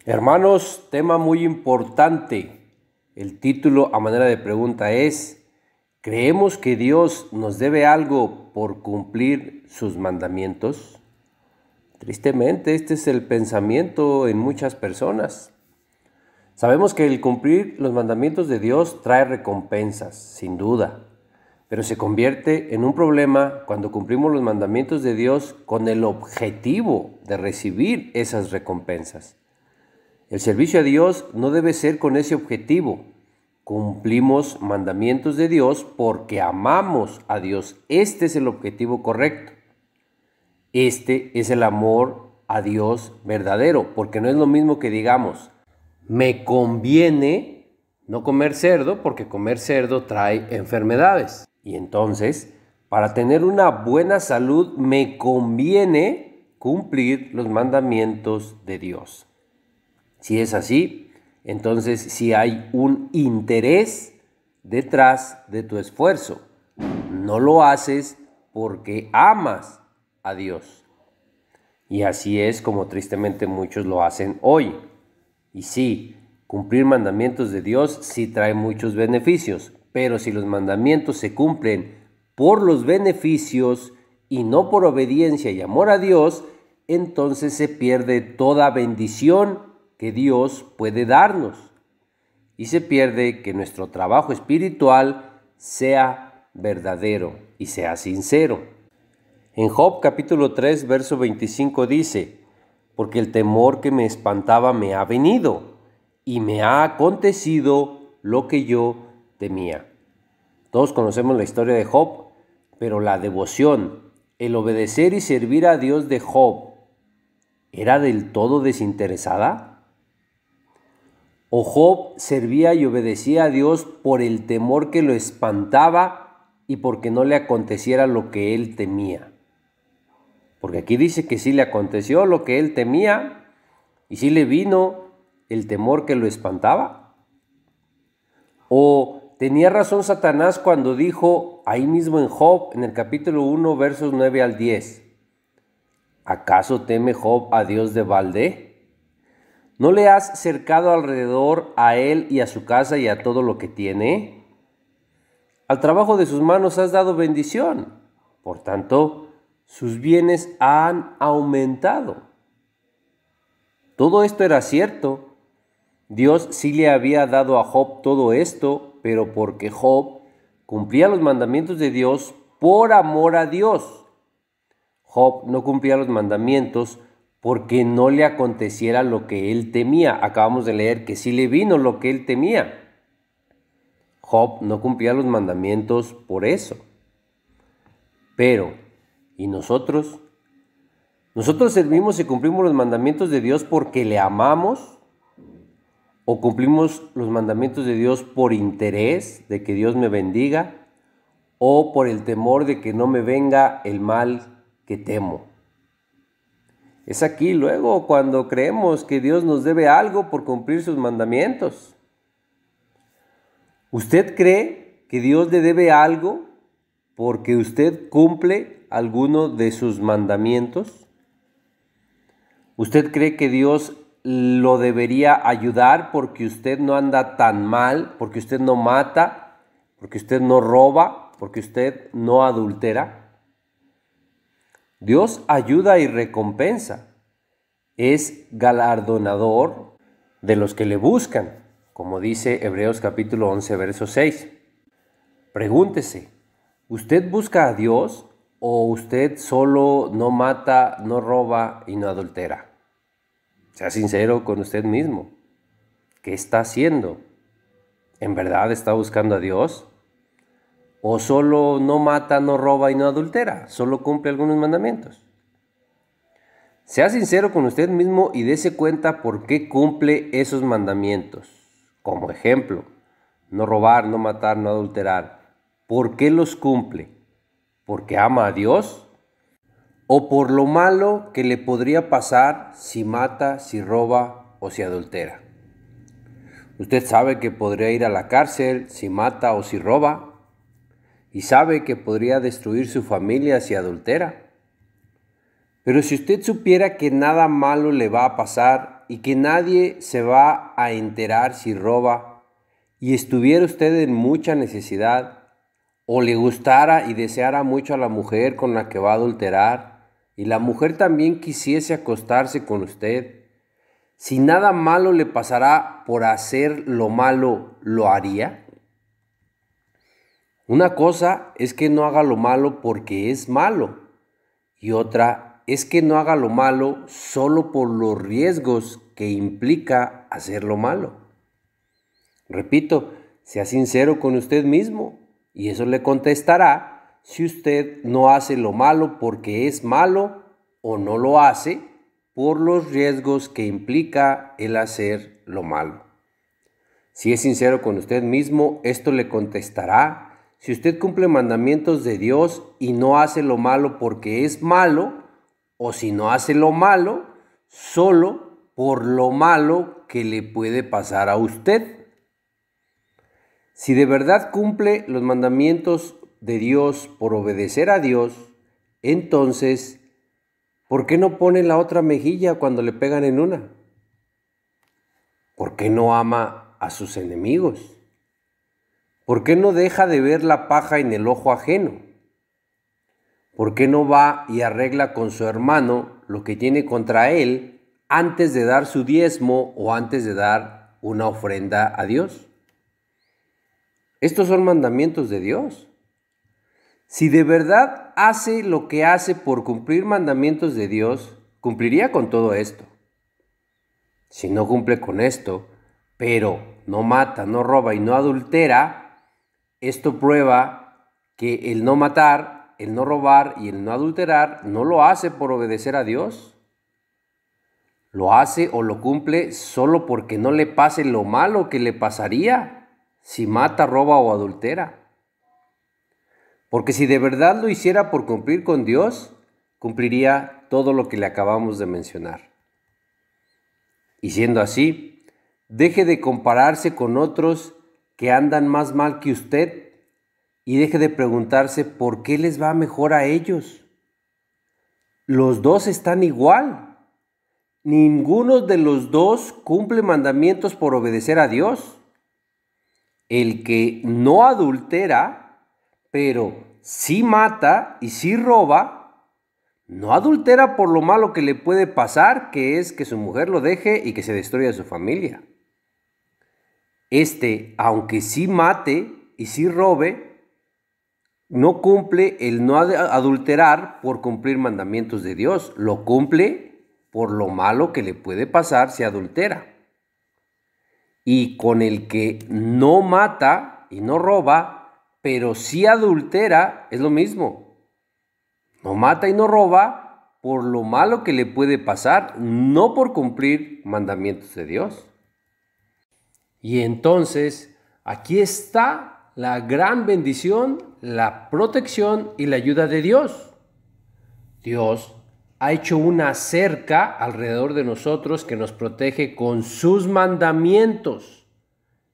Hermanos, tema muy importante. El título a manera de pregunta es: ¿creemos que Dios nos debe algo por cumplir sus mandamientos? Tristemente, este es el pensamiento en muchas personas. Sabemos que el cumplir los mandamientos de Dios trae recompensas, sin duda, pero se convierte en un problema cuando cumplimos los mandamientos de Dios con el objetivo de recibir esas recompensas. El servicio a Dios no debe ser con ese objetivo. Cumplimos mandamientos de Dios porque amamos a Dios. Este es el objetivo correcto. Este es el amor a Dios verdadero, porque no es lo mismo que digamos: me conviene no comer cerdo porque comer cerdo trae enfermedades. Y entonces, para tener una buena salud, me conviene cumplir los mandamientos de Dios. Si es así, entonces sí hay un interés detrás de tu esfuerzo. No lo haces porque amas a Dios. Y así es como tristemente muchos lo hacen hoy. Y sí, cumplir mandamientos de Dios sí trae muchos beneficios, pero si los mandamientos se cumplen por los beneficios y no por obediencia y amor a Dios, entonces se pierde toda bendición que Dios puede darnos, y se pierde que nuestro trabajo espiritual sea verdadero y sea sincero. En Job capítulo 3, verso 25 dice: porque el temor que me espantaba me ha venido, y me ha acontecido lo que yo temía. Todos conocemos la historia de Job, pero la devoción, el obedecer y servir a Dios de Job, ¿era del todo desinteresada? ¿O Job servía y obedecía a Dios por el temor que lo espantaba y porque no le aconteciera lo que él temía? Porque aquí dice que sí le aconteció lo que él temía y sí le vino el temor que lo espantaba. ¿O tenía razón Satanás cuando dijo ahí mismo en Job, en el capítulo 1, versos 9 al 10, ¿acaso teme Job a Dios de balde? ¿No le has cercado alrededor a él y a su casa y a todo lo que tiene? Al trabajo de sus manos has dado bendición. Por tanto, sus bienes han aumentado. Todo esto era cierto. Dios sí le había dado a Job todo esto, pero porque Job cumplía los mandamientos de Dios por amor a Dios. Job no cumplía los mandamientos porque no le aconteciera lo que él temía. Acabamos de leer que sí le vino lo que él temía. Job no cumplía los mandamientos por eso. Pero, ¿y nosotros? ¿Nosotros servimos y cumplimos los mandamientos de Dios porque le amamos? ¿O cumplimos los mandamientos de Dios por interés de que Dios me bendiga? ¿O por el temor de que no me venga el mal que temo? Es aquí luego cuando creemos que Dios nos debe algo por cumplir sus mandamientos. ¿Usted cree que Dios le debe algo porque usted cumple alguno de sus mandamientos? ¿Usted cree que Dios lo debería ayudar porque usted no anda tan mal, porque usted no mata, porque usted no roba, porque usted no adultera? Dios ayuda y recompensa. Es galardonador de los que le buscan, como dice Hebreos capítulo 11, verso 6. Pregúntese, ¿usted busca a Dios o usted solo no mata, no roba y no adultera? Sea sincero con usted mismo. ¿Qué está haciendo? ¿En verdad está buscando a Dios? ¿O solo no mata, no roba y no adultera? ¿Solo cumple algunos mandamientos? Sea sincero con usted mismo y dése cuenta por qué cumple esos mandamientos. Como ejemplo, no robar, no matar, no adulterar. ¿Por qué los cumple? ¿Porque ama a Dios? ¿O por lo malo que le podría pasar si mata, si roba o si adultera? Usted sabe que podría ir a la cárcel si mata o si roba. Y sabe que podría destruir su familia si adultera. Pero si usted supiera que nada malo le va a pasar y que nadie se va a enterar si roba, y estuviera usted en mucha necesidad, o le gustara y deseara mucho a la mujer con la que va a adulterar, y la mujer también quisiese acostarse con usted, si nada malo le pasará por hacer lo malo, ¿lo haría? Una cosa es que no haga lo malo porque es malo, y otra es que no haga lo malo solo por los riesgos que implica hacer lo malo. Repito, sea sincero con usted mismo, y eso le contestará si usted no hace lo malo porque es malo o no lo hace por los riesgos que implica el hacer lo malo. Si es sincero con usted mismo, esto le contestará si usted cumple mandamientos de Dios y no hace lo malo porque es malo, o si no hace lo malo solo por lo malo que le puede pasar a usted. Si de verdad cumple los mandamientos de Dios por obedecer a Dios, entonces, ¿por qué no pone la otra mejilla cuando le pegan en una? ¿Por qué no ama a sus enemigos? ¿Por qué no deja de ver la paja en el ojo ajeno? ¿Por qué no va y arregla con su hermano lo que tiene contra él antes de dar su diezmo o antes de dar una ofrenda a Dios? Estos son mandamientos de Dios. Si de verdad hace lo que hace por cumplir mandamientos de Dios, cumpliría con todo esto. Si no cumple con esto, pero no mata, no roba y no adultera, esto prueba que el no matar, el no robar y el no adulterar no lo hace por obedecer a Dios. Lo hace o lo cumple solo porque no le pase lo malo que le pasaría si mata, roba o adultera. Porque si de verdad lo hiciera por cumplir con Dios, cumpliría todo lo que le acabamos de mencionar. Y siendo así, deje de compararse con otros que andan más mal que usted y deje de preguntarse por qué les va mejor a ellos. Los dos están igual. Ninguno de los dos cumple mandamientos por obedecer a Dios. El que no adultera, pero sí mata y sí roba, no adultera por lo malo que le puede pasar, que es que su mujer lo deje y que se destruya su familia. Aunque sí mate y sí robe, no cumple el no adulterar por cumplir mandamientos de Dios. Lo cumple por lo malo que le puede pasar si adultera. Y con el que no mata y no roba, pero sí adultera, es lo mismo. No mata y no roba por lo malo que le puede pasar, no por cumplir mandamientos de Dios. Y entonces, aquí está la gran bendición, la protección y la ayuda de Dios. Dios ha hecho una cerca alrededor de nosotros que nos protege con sus mandamientos.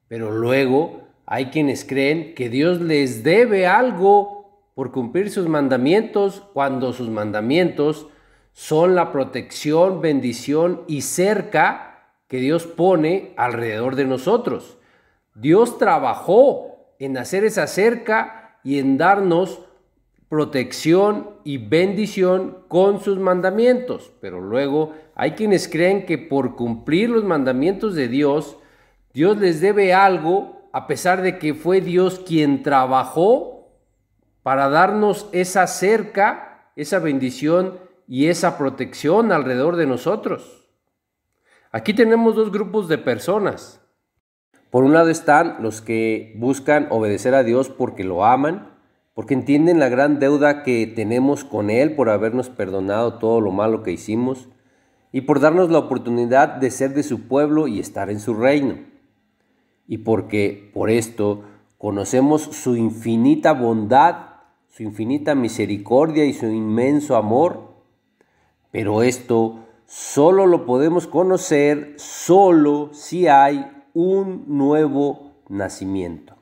Pero luego hay quienes creen que Dios les debe algo por cumplir sus mandamientos, cuando sus mandamientos son la protección, bendición y cerca que Dios pone alrededor de nosotros. Dios trabajó en hacer esa cerca y en darnos protección y bendición con sus mandamientos. Pero luego hay quienes creen que por cumplir los mandamientos de Dios, Dios les debe algo, a pesar de que fue Dios quien trabajó para darnos esa cerca, esa bendición y esa protección alrededor de nosotros. Aquí tenemos dos grupos de personas. Por un lado están los que buscan obedecer a Dios porque lo aman, porque entienden la gran deuda que tenemos con Él por habernos perdonado todo lo malo que hicimos y por darnos la oportunidad de ser de su pueblo y estar en su reino. Y porque por esto conocemos su infinita bondad, su infinita misericordia y su inmenso amor. Pero esto solo lo podemos conocer solo si hay un nuevo nacimiento.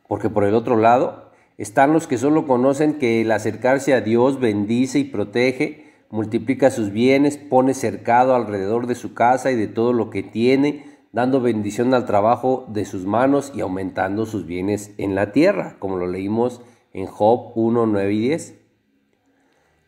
Porque por el otro lado están los que solo conocen que el acercarse a Dios bendice y protege multiplica sus bienes, pone cercado alrededor de su casa y de todo lo que tiene, dando bendición al trabajo de sus manos y aumentando sus bienes en la tierra, como lo leímos en Job 1, 9 y 10.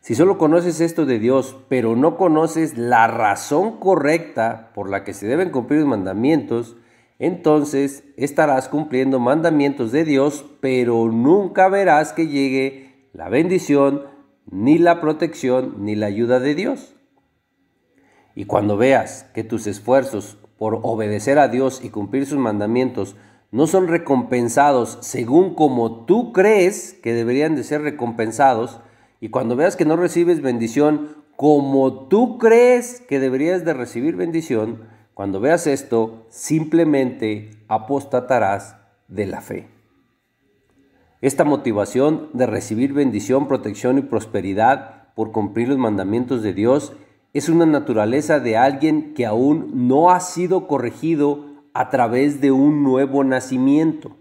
Si solo conoces esto de Dios, pero no conoces la razón correcta por la que se deben cumplir los mandamientos, entonces estarás cumpliendo mandamientos de Dios, pero nunca verás que llegue la bendición, ni la protección, ni la ayuda de Dios. Y cuando veas que tus esfuerzos por obedecer a Dios y cumplir sus mandamientos no son recompensados según como tú crees que deberían de ser recompensados, y cuando veas que no recibes bendición como tú crees que deberías de recibir bendición, cuando veas esto, simplemente apostatarás de la fe. Esta motivación de recibir bendición, protección y prosperidad por cumplir los mandamientos de Dios es una naturaleza de alguien que aún no ha sido corregido a través de un nuevo nacimiento.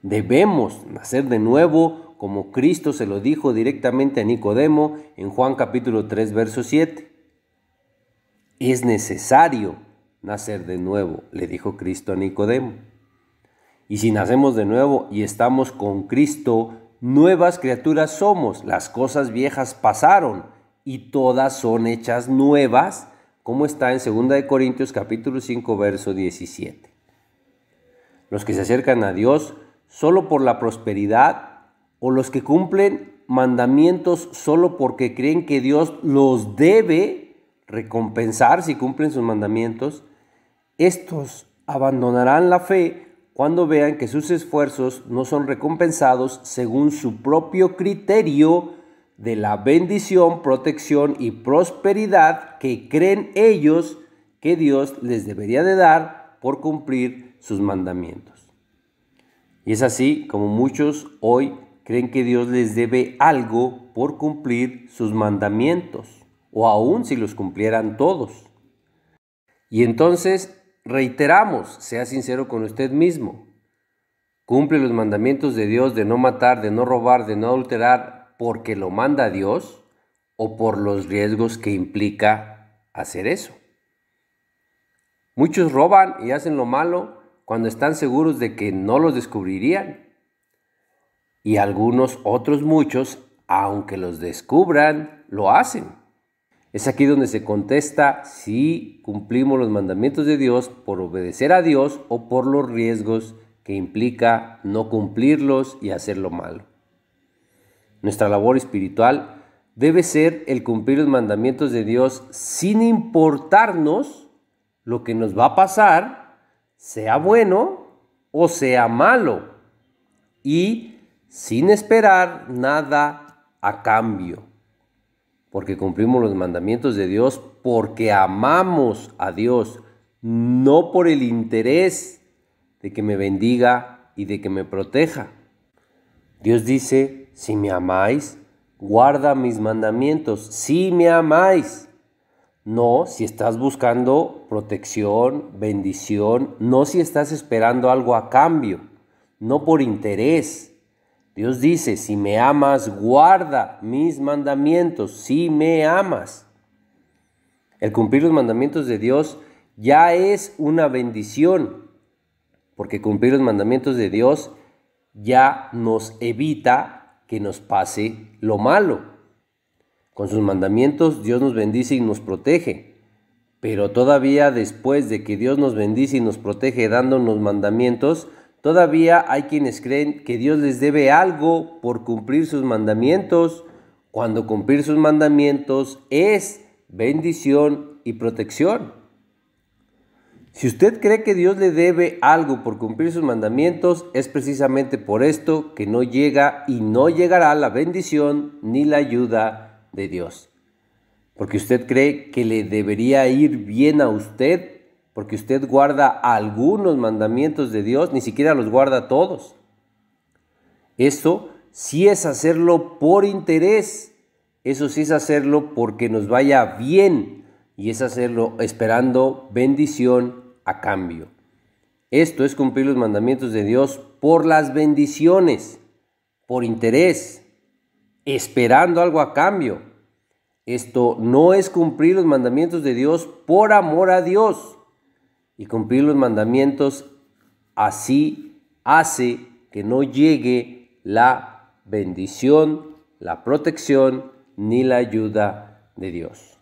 Debemos nacer de nuevo, como Cristo se lo dijo directamente a Nicodemo en Juan capítulo 3, verso 7. Es necesario nacer de nuevo, le dijo Cristo a Nicodemo. Y si nacemos de nuevo y estamos con Cristo, nuevas criaturas somos. Las cosas viejas pasaron y todas son hechas nuevas, como está en 2 Corintios capítulo 5, verso 17. Los que se acercan a Dios solo por la prosperidad, o los que cumplen mandamientos solo porque creen que Dios los debe recompensar si cumplen sus mandamientos, estos abandonarán la fe cuando vean que sus esfuerzos no son recompensados según su propio criterio de la bendición, protección y prosperidad que creen ellos que Dios les debería de dar por cumplir sus mandamientos. Y es así como muchos hoy creen que Dios les debe algo por cumplir sus mandamientos, o aún si los cumplieran todos. Y entonces reiteramos, sea sincero con usted mismo. ¿Cumple los mandamientos de Dios de no matar, de no robar, de no adulterar porque lo manda Dios, o por los riesgos que implica hacer eso? Muchos roban y hacen lo malo cuando están seguros de que no los descubrirían. Y algunos otros muchos, aunque los descubran, lo hacen. Es aquí donde se contesta si cumplimos los mandamientos de Dios por obedecer a Dios o por los riesgos que implica no cumplirlos y hacer lo malo. Nuestra labor espiritual debe ser el cumplir los mandamientos de Dios sin importarnos lo que nos va a pasar, sea bueno o sea malo, y sin esperar nada a cambio, porque cumplimos los mandamientos de Dios porque amamos a Dios, no por el interés de que me bendiga y de que me proteja. Dios dice, si me amáis, guarda mis mandamientos, si me amáis. No si estás buscando protección, bendición, no si estás esperando algo a cambio, no por interés. Dios dice, si me amas, guarda mis mandamientos, si me amas. El cumplir los mandamientos de Dios ya es una bendición, porque cumplir los mandamientos de Dios ya nos evita que nos pase lo malo. Con sus mandamientos Dios nos bendice y nos protege, pero todavía después de que Dios nos bendice y nos protege dándonos mandamientos, todavía hay quienes creen que Dios les debe algo por cumplir sus mandamientos, cuando cumplir sus mandamientos es bendición y protección. Si usted cree que Dios le debe algo por cumplir sus mandamientos, es precisamente por esto que no llega y no llegará la bendición ni la ayuda de Dios. Porque usted cree que le debería ir bien a usted, porque usted guarda algunos mandamientos de Dios, ni siquiera los guarda todos. Eso sí es hacerlo por interés, eso sí es hacerlo porque nos vaya bien, y es hacerlo esperando bendición a cambio. Esto es cumplir los mandamientos de Dios por las bendiciones, por interés, esperando algo a cambio. Esto no es cumplir los mandamientos de Dios por amor a Dios. Y cumplir los mandamientos así hace que no llegue la bendición, la protección ni la ayuda de Dios.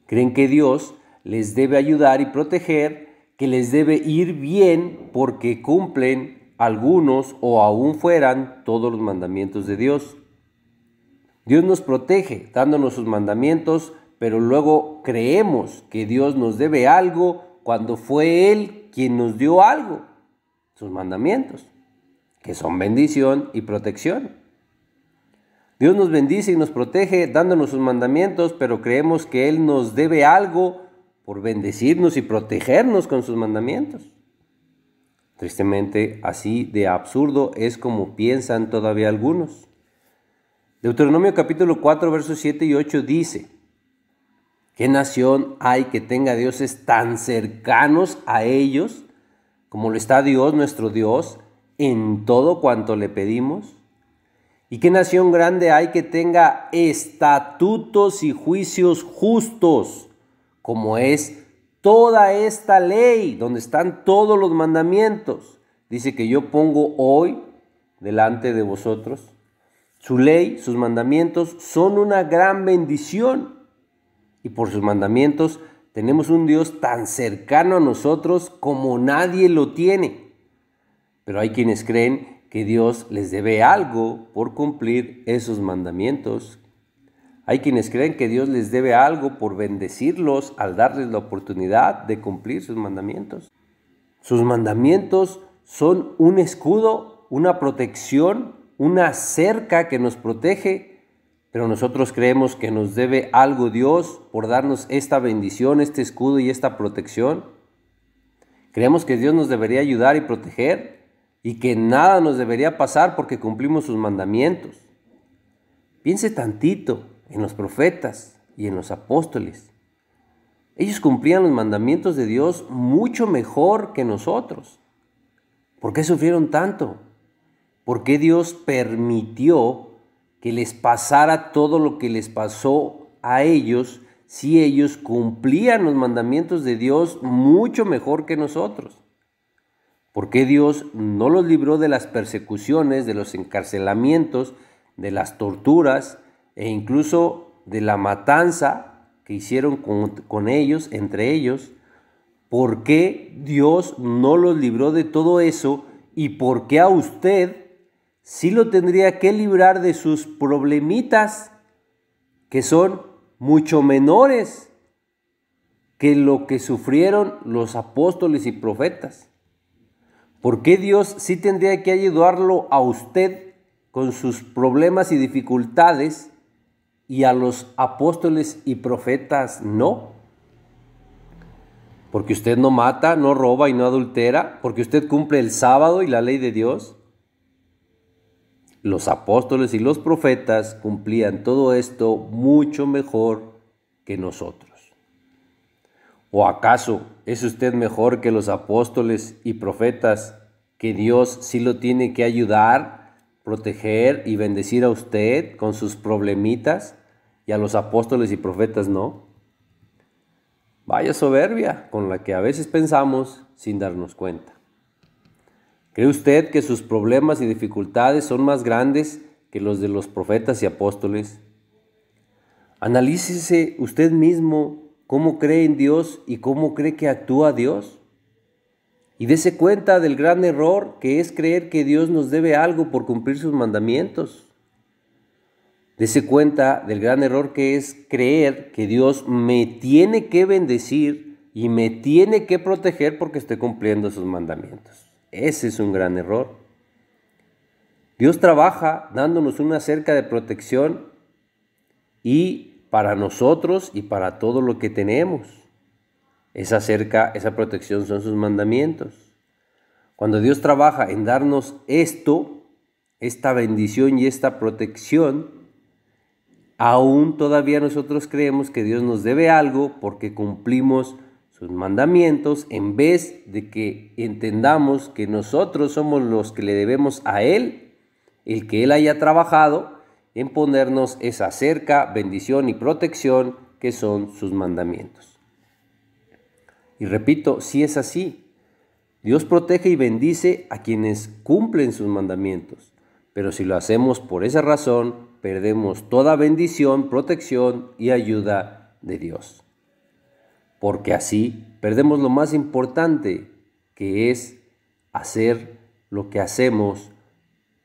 Creen que Dios les debe ayudar y proteger, que les debe ir bien porque cumplen algunos o aún fueran todos los mandamientos de Dios. Dios nos protege dándonos sus mandamientos, pero luego creemos que Dios nos debe algo cuando fue Él quien nos dio algo, sus mandamientos, que son bendición y protección. Dios nos bendice y nos protege dándonos sus mandamientos, pero creemos que Él nos debe algo por bendecirnos y protegernos con sus mandamientos. Tristemente, así de absurdo es como piensan todavía algunos. Deuteronomio capítulo 4, versos 7 y 8 dice: ¿qué nación hay que tenga dioses tan cercanos a ellos como lo está Dios, nuestro Dios, en todo cuanto le pedimos? ¿Y qué nación grande hay que tenga estatutos y juicios justos, como es toda esta ley, donde están todos los mandamientos? Dice que yo pongo hoy delante de vosotros. Su ley, sus mandamientos son una gran bendición. Y por sus mandamientos tenemos un Dios tan cercano a nosotros como nadie lo tiene. Pero hay quienes creen que Dios les debe algo por cumplir esos mandamientos. Hay quienes creen que Dios les debe algo por bendecirlos al darles la oportunidad de cumplir sus mandamientos. Sus mandamientos son un escudo, una protección, una cerca que nos protege, pero nosotros creemos que nos debe algo Dios por darnos esta bendición, este escudo y esta protección. Creemos que Dios nos debería ayudar y proteger y que nada nos debería pasar porque cumplimos sus mandamientos. Piense tantito en los profetas y en los apóstoles. Ellos cumplían los mandamientos de Dios mucho mejor que nosotros. ¿Por qué sufrieron tanto? ¿Por qué Dios permitió que les pasara todo lo que les pasó a ellos si ellos cumplían los mandamientos de Dios mucho mejor que nosotros? ¿Por qué Dios no los libró de las persecuciones, de los encarcelamientos, de las torturas e incluso de la matanza que hicieron con ellos, entre ellos? ¿Por qué Dios no los libró de todo eso? ¿Y por qué a usted sí lo tendría que librar de sus problemitas, que son mucho menores que lo que sufrieron los apóstoles y profetas? ¿Por qué Dios sí tendría que ayudarlo a usted con sus problemas y dificultades y a los apóstoles y profetas no? ¿Porque usted no mata, no roba y no adultera? ¿Porque usted cumple el sábado y la ley de Dios? Los apóstoles y los profetas cumplían todo esto mucho mejor que nosotros. ¿O acaso es usted mejor que los apóstoles y profetas, que Dios sí lo tiene que ayudar, proteger y bendecir a usted con sus problemitas y a los apóstoles y profetas no? Vaya soberbia con la que a veces pensamos sin darnos cuenta. ¿Cree usted que sus problemas y dificultades son más grandes que los de los profetas y apóstoles? Analícese usted mismo cómo cree en Dios y cómo cree que actúa Dios. Y dése cuenta del gran error que es creer que Dios nos debe algo por cumplir sus mandamientos. Dese cuenta del gran error que es creer que Dios me tiene que bendecir y me tiene que proteger porque estoy cumpliendo sus mandamientos. Ese es un gran error. Dios trabaja dándonos una cerca de protección y para nosotros y para todo lo que tenemos. Esa cerca, esa protección son sus mandamientos. Cuando Dios trabaja en darnos esto, esta bendición y esta protección, aún todavía nosotros creemos que Dios nos debe algo porque cumplimos sus mandamientos, en vez de que entendamos que nosotros somos los que le debemos a Él, el que Él haya trabajado en ponernos esa cerca, bendición y protección que son sus mandamientos. Y repito, sí es así. Dios protege y bendice a quienes cumplen sus mandamientos, pero si lo hacemos por esa razón, perdemos toda bendición, protección y ayuda de Dios. Porque así perdemos lo más importante, que es hacer lo que hacemos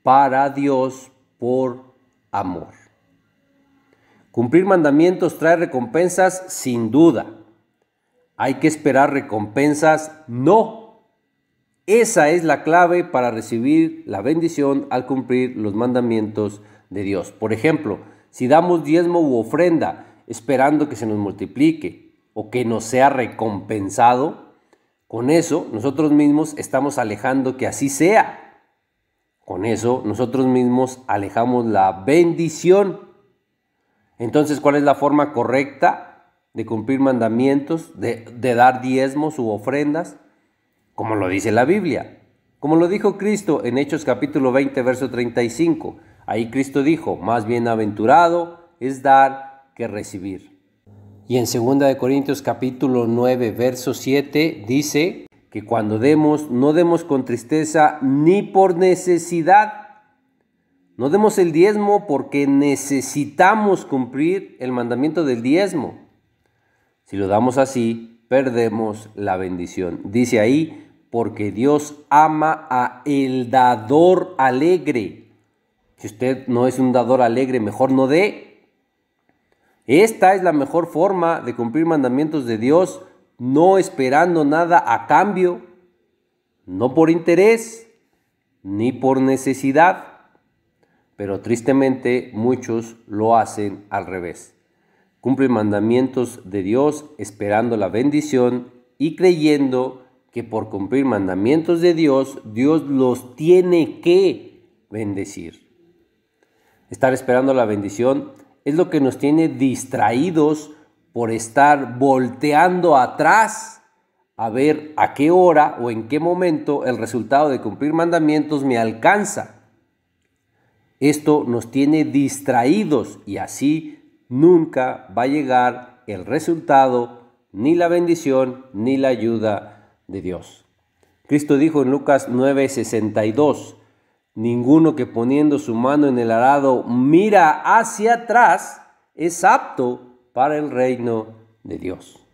para Dios por amor. Cumplir mandamientos trae recompensas sin duda. ¿Hay que esperar recompensas? No. Esa es la clave para recibir la bendición al cumplir los mandamientos de Dios. Por ejemplo, si damos diezmo u ofrenda esperando que se nos multiplique o que nos sea recompensado, con eso nosotros mismos estamos alejando que así sea. Con eso nosotros mismos alejamos la bendición. Entonces, ¿cuál es la forma correcta de cumplir mandamientos, de dar diezmos u ofrendas? Como lo dice la Biblia, como lo dijo Cristo en Hechos capítulo 20, verso 35. Ahí Cristo dijo, más bienaventurado es dar que recibir. Y en 2 Corintios capítulo 9, verso 7 dice que cuando demos, no demos con tristeza ni por necesidad. No demos el diezmo porque necesitamos cumplir el mandamiento del diezmo. Si lo damos así, perdemos la bendición. Dice ahí, porque Dios ama a el dador alegre. Si usted no es un dador alegre, mejor no dé. Esta es la mejor forma de cumplir mandamientos de Dios, no esperando nada a cambio, no por interés, ni por necesidad. Pero tristemente muchos lo hacen al revés. Cumplen mandamientos de Dios esperando la bendición y creyendo que por cumplir mandamientos de Dios, Dios los tiene que bendecir. Estar esperando la bendición es lo que nos tiene distraídos por estar volteando atrás a ver a qué hora o en qué momento el resultado de cumplir mandamientos me alcanza. Esto nos tiene distraídos y así nunca va a llegar el resultado, ni la bendición, ni la ayuda de Dios. Cristo dijo en Lucas 9:62, ninguno que poniendo su mano en el arado mira hacia atrás es apto para el reino de Dios.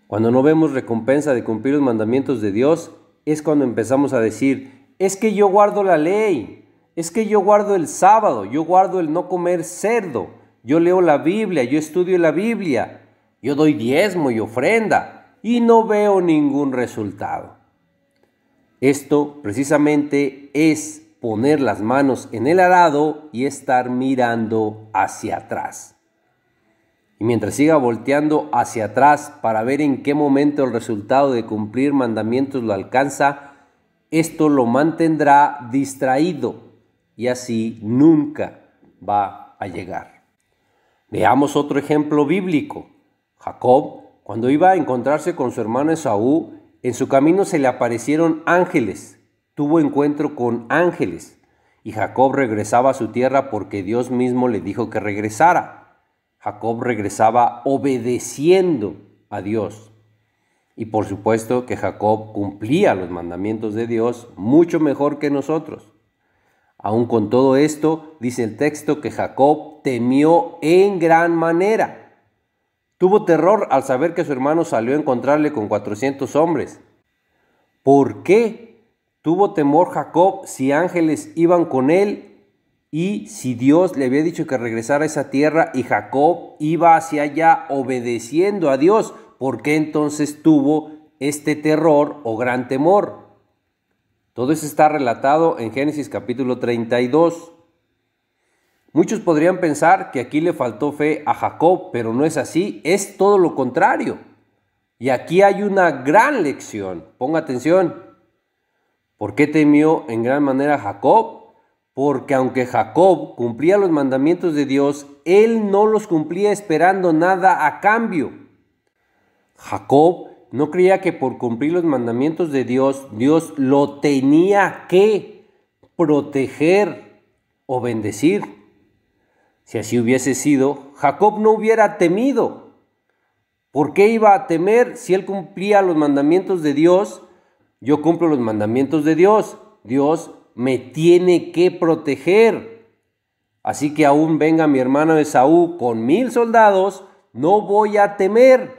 Cuando no vemos recompensa de cumplir los mandamientos de Dios, es cuando empezamos a decir, es que yo guardo la ley, es que yo guardo el sábado, yo guardo el no comer cerdo, yo leo la Biblia, yo estudio la Biblia, yo doy diezmo y ofrenda y no veo ningún resultado. Esto precisamente es poner las manos en el arado y estar mirando hacia atrás. Y mientras siga volteando hacia atrás para ver en qué momento el resultado de cumplir mandamientos lo alcanza, esto lo mantendrá distraído y así nunca va a llegar. Veamos otro ejemplo bíblico. Jacob, cuando iba a encontrarse con su hermano Esaú, en su camino se le aparecieron ángeles. Tuvo encuentro con ángeles. Y Jacob regresaba a su tierra porque Dios mismo le dijo que regresara. Jacob regresaba obedeciendo a Dios. Y por supuesto que Jacob cumplía los mandamientos de Dios mucho mejor que nosotros. Aún con todo esto, dice el texto que Jacob temió en gran manera. Tuvo terror al saber que su hermano salió a encontrarle con 400 hombres. ¿Por qué tuvo temor Jacob si ángeles iban con él y si Dios le había dicho que regresara a esa tierra y Jacob iba hacia allá obedeciendo a Dios? ¿Por qué entonces tuvo este terror o gran temor? Todo eso está relatado en Génesis capítulo 32. Muchos podrían pensar que aquí le faltó fe a Jacob, pero no es así, es todo lo contrario. Y aquí hay una gran lección, ponga atención. ¿Por qué temió en gran manera Jacob? Porque aunque Jacob cumplía los mandamientos de Dios, él no los cumplía esperando nada a cambio. Jacob no creía que por cumplir los mandamientos de Dios, Dios lo tenía que proteger o bendecir. Si así hubiese sido, Jacob no hubiera temido. ¿Por qué iba a temer si él cumplía los mandamientos de Dios? Yo cumplo los mandamientos de Dios. Dios me tiene que proteger. Así que aún venga mi hermano Esaú con 1000 soldados, no voy a temer,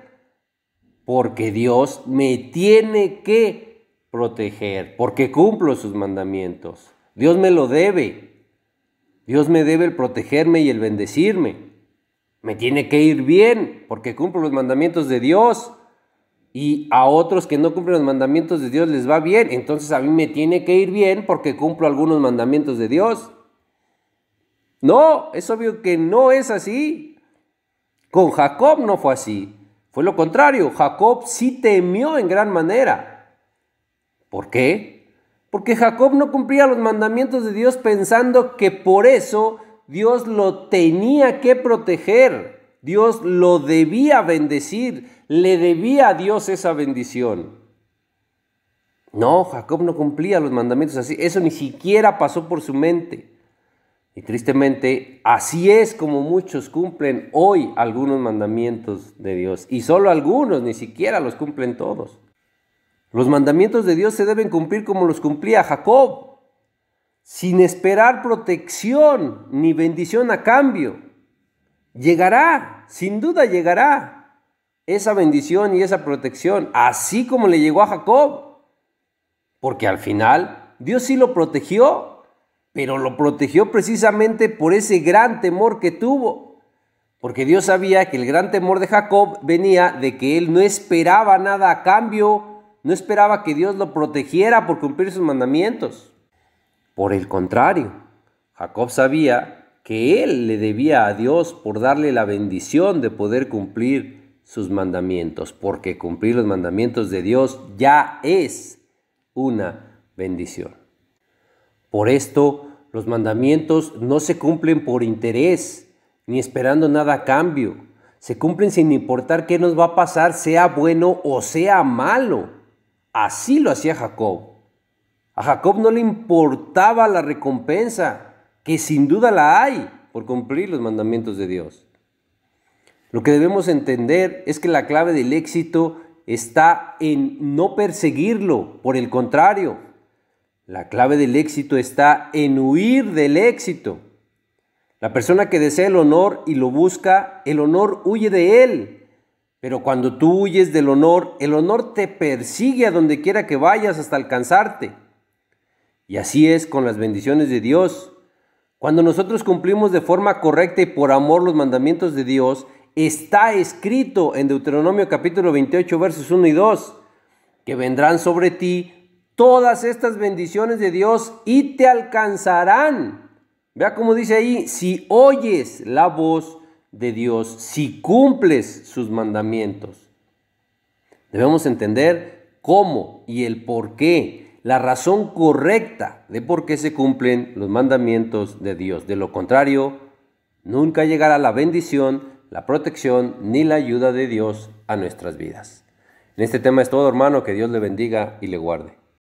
porque Dios me tiene que proteger, porque cumplo sus mandamientos. Dios me lo debe. Dios me debe el protegerme y el bendecirme. Me tiene que ir bien, porque cumplo los mandamientos de Dios. Y a otros que no cumplen los mandamientos de Dios les va bien. Entonces a mí me tiene que ir bien porque cumplo algunos mandamientos de Dios. No, es obvio que no es así. Con Jacob no fue así. Fue lo contrario. Jacob sí temió en gran manera. ¿Por qué? Porque Jacob no cumplía los mandamientos de Dios pensando que por eso Dios lo tenía que proteger. Dios lo debía bendecir. Le debía a Dios esa bendición. No, Jacob no cumplía los mandamientos así. Eso ni siquiera pasó por su mente. Y tristemente, así es como muchos cumplen hoy algunos mandamientos de Dios. Y solo algunos, ni siquiera los cumplen todos. Los mandamientos de Dios se deben cumplir como los cumplía Jacob, sin esperar protección ni bendición a cambio. Llegará, sin duda llegará esa bendición y esa protección, así como le llegó a Jacob. Porque al final Dios sí lo protegió. Pero lo protegió precisamente por ese gran temor que tuvo. Porque Dios sabía que el gran temor de Jacob venía de que él no esperaba nada a cambio, no esperaba que Dios lo protegiera por cumplir sus mandamientos. Por el contrario, Jacob sabía que él le debía a Dios por darle la bendición de poder cumplir sus mandamientos, porque cumplir los mandamientos de Dios ya es una bendición. Por esto, los mandamientos no se cumplen por interés, ni esperando nada a cambio. Se cumplen sin importar qué nos va a pasar, sea bueno o sea malo. Así lo hacía Jacob. A Jacob no le importaba la recompensa, que sin duda la hay por cumplir los mandamientos de Dios. Lo que debemos entender es que la clave del éxito está en no perseguirlo, por el contrario. La clave del éxito está en huir del éxito. La persona que desea el honor y lo busca, el honor huye de él. Pero cuando tú huyes del honor, el honor te persigue a donde quiera que vayas hasta alcanzarte. Y así es con las bendiciones de Dios. Cuando nosotros cumplimos de forma correcta y por amor los mandamientos de Dios, está escrito en Deuteronomio capítulo 28, versos 1 y 2, que vendrán sobre ti todas estas bendiciones de Dios y te alcanzarán. Vea cómo dice ahí, si oyes la voz de Dios, si cumples sus mandamientos. Debemos entender cómo y el por qué, la razón correcta de por qué se cumplen los mandamientos de Dios. De lo contrario, nunca llegará la bendición, la protección ni la ayuda de Dios a nuestras vidas. En este tema es todo, hermano. Que Dios le bendiga y le guarde.